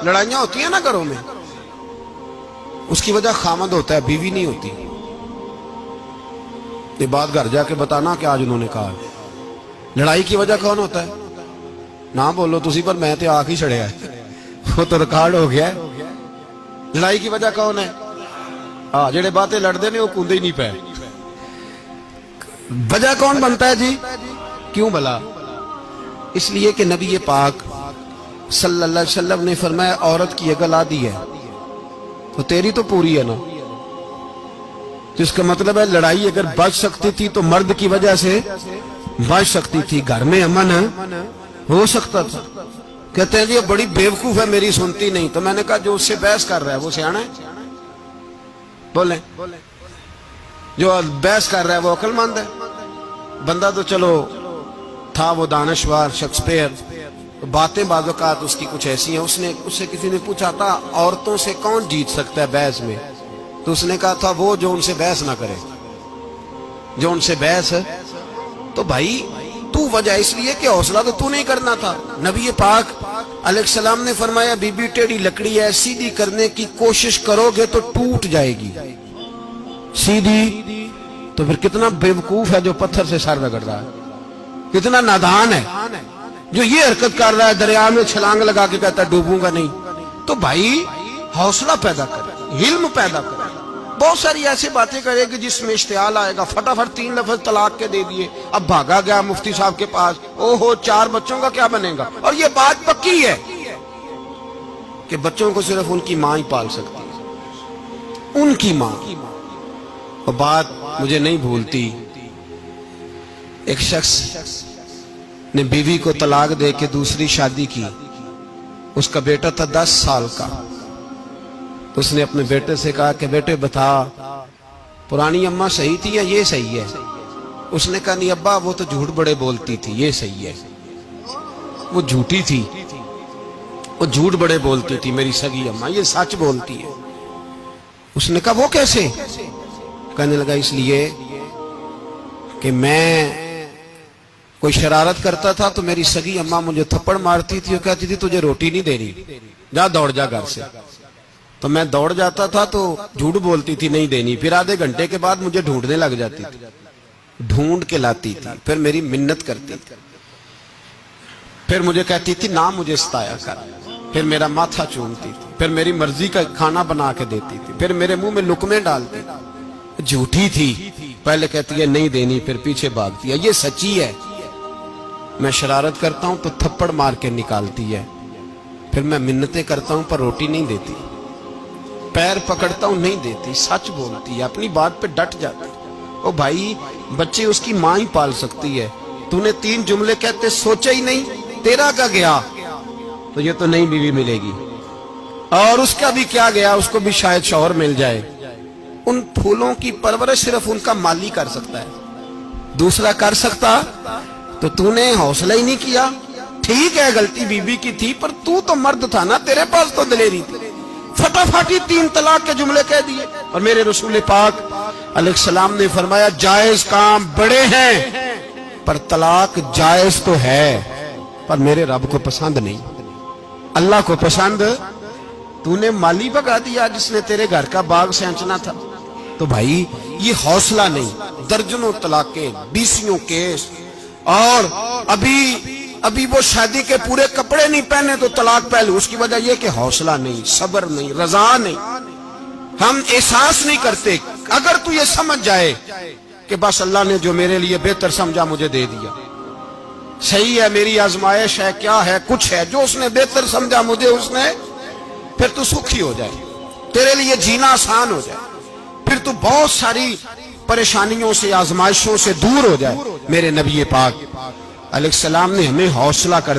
لڑائیاں ہوتی ہیں نا گھروں میں، اس کی وجہ خامد ہوتا ہے، بیوی نہیں ہوتی. یہ بات گھر جا کے بتانا کہ آج انہوں نے کہا. لڑائی کی وجہ کون ہوتا ہے؟ نہ بولو تسی، پر میں تے آنکھ ہی چھڑیا ہے، وہ تو ریکارڈ ہو گیا ہے. لڑائی کی وجہ کون ہے؟ ہاں، جڑے باتیں لڑتے ہیں وہ کوندے ہی نہیں پے. وجہ کون بنتا ہے جی؟ کیوں بلا؟ اس لیے کہ نبی پاک صلی اللہ علیہ وسلم نے فرمایا عورت کی اگر آدھی ہے تو تیری تو پوری ہے نا. جس کا مطلب ہے لڑائی اگر بچ سکتی تھی تو مرد کی وجہ سے بچ سکتی تھی، گھر میں امن ہو سکتا تھا. کہتے ہیں جی یہ بڑی بیوقوف ہے، میری سنتی نہیں. تو میں نے کہا جو اس سے بحث کر رہا ہے وہ سیانا ہے؟ بولیں، جو بحث کر رہا ہے وہ عقل مند ہے؟ بندہ تو چلو تھا وہ دانشور شیکسپیئر، باتیں بعض اوقات اس کی کچھ ایسی ہیں. اس سے کسی نے پوچھا تھا عورتوں سے کون جیت سکتا ہے بحث میں، تو اس نے کہا تھا وہ جو ان سے بحث نہ کرے، جو ان سے بحث. تو بھائی تو وجہ اس لیے کہ حوصلہ تو نہیں کرنا تھا. نبی پاک علیہ السلام نے فرمایا بی بی ٹیڑھی لکڑی ہے، سیدھی کرنے کی کوشش کرو گے تو ٹوٹ جائے گی. سیدھی تو پھر کتنا بیوقوف ہے جو پتھر سے سر رگڑ رہا ہے، کتنا نادان ہے جو یہ حرکت کر رہا ہے، دریا میں چھلانگ لگا کے کہتا ہے ڈوبوں گا نہیں. تو بھائی حوصلہ پیدا کرے، علم پیدا کرے. بہت ساری ایسی باتیں کرے کہ جس میں اشتعال آئے گا، فٹافٹ 3 لفظ طلاق کے دے دیے، اب بھاگا گیا مفتی صاحب کے پاس، او ہو 4 بچوں کا کیا بنے گا. اور یہ بات پکی ہے کہ بچوں کو صرف ان کی ماں ہی پال سکتی ہے، ان کی ماں. وہ بات مجھے نہیں بھولتی، ایک شخص نے بیوی کو طلاق دے کے دوسری شادی کی. اس کا بیٹا تھا 10 سال کا. اس نے اپنے بیٹے سے کہا کہ بیٹے بتا پرانی اماں صحیح تھی یا یہ صحیح ہے؟ اس نے کہا نہیں ابا وہ تو جھوٹ بڑے بولتی تھی، یہ صحیح ہے. وہ جھوٹی تھی، وہ جھوٹ بڑے بولتی تھی میری سگی اماں، یہ سچ بولتی ہے. اس نے کہا وہ کیسے؟ کہنے لگا اس لیے کہ میں کوئی شرارت کرتا تھا تو میری سگی اماں مجھے تھپڑ مارتی تھی، وہ کہتی تھی تجھے روٹی نہیں دے رہی، جا دوڑ جا گھر سے. تو میں دوڑ جاتا تھا تو جھوٹ بولتی تھی نہیں دینی، پھر آدھے گھنٹے کے بعد مجھے ڈھونڈنے لگ جاتی تھی، ڈھونڈ کے لاتی تھی، پھر میری منت کرتی تھی، پھر مجھے کہتی تھی نہ مجھے ستایا کر، پھر میرا ماتھا چومتی تھی، پھر میری مرضی کا کھانا بنا کے دیتی تھی، پھر میرے منہ میں لقمے ڈالتی تھی. جھوٹی تھی، پہلے کہتی ہے نہیں دینی، پھر پیچھے بھاگتی ہے. یہ سچی ہے. میں شرارت کرتا ہوں تو تھپڑ مار کے نکالتی ہے، پھر میں منتیں کرتا ہوں پر روٹی نہیں دیتی، پیر پکڑتا ہوں نہیں دیتی. سچ بولتی ہے، اپنی بات پہ ڈٹ جاتی. او بھائی بچے اس کی ماں ہی پال سکتی ہے. تو نے 3 جملے کہتے سوچا ہی نہیں، تیرا کا گیا تو یہ تو نئی بیوی ملے گی، اور اس کا بھی کیا گیا، اس کو بھی شاید شوہر مل جائے. ان پھولوں کی پرورش صرف ان کا مالی کر سکتا ہے، دوسرا کر سکتا. تو نے حوصلہ ہی نہیں کیا. ٹھیک ہے غلطی بیوی کی تھی، پر تو مرد تھا نا، تیرے پاس تو دلیری تھی. فٹافٹ 3 طلاق کے جملے کہہ دیے. اور میرے رسول پاک علیہ السلام نے فرمایا جائز کام بڑے ہیں پر طلاق جائز تو ہے، پر میرے رب کو پسند نہیں، اللہ کو پسند. تو نے مالی بگا دیا جس نے تیرے گھر کا باغ سینچنا تھا. تو بھائی یہ حوصلہ نہیں. درجنوں طلاقیں، 20 کیس، اور ابھی وہ شادی کے پورے کپڑے نہیں پہنے تو طلاق پہلے. اس کی وجہ یہ کہ حوصلہ نہیں، صبر نہیں، رضا نہیں. ہم احساس نہیں کرتے. اگر تو یہ سمجھ جائے کہ بس اللہ نے جو میرے لیے بہتر سمجھا مجھے دے دیا، صحیح ہے میری آزمائش ہے، کیا ہے کچھ ہے جو اس نے بہتر سمجھا مجھے، اس نے، پھر تو سکھی ہو جائے، تیرے لیے جینا آسان ہو جائے، پھر تو بہت ساری پریشانیوں سے آزمائشوں سے دور ہو جائے. میرے نبی پاک علیہ السلام نے ہمیں حوصلہ کر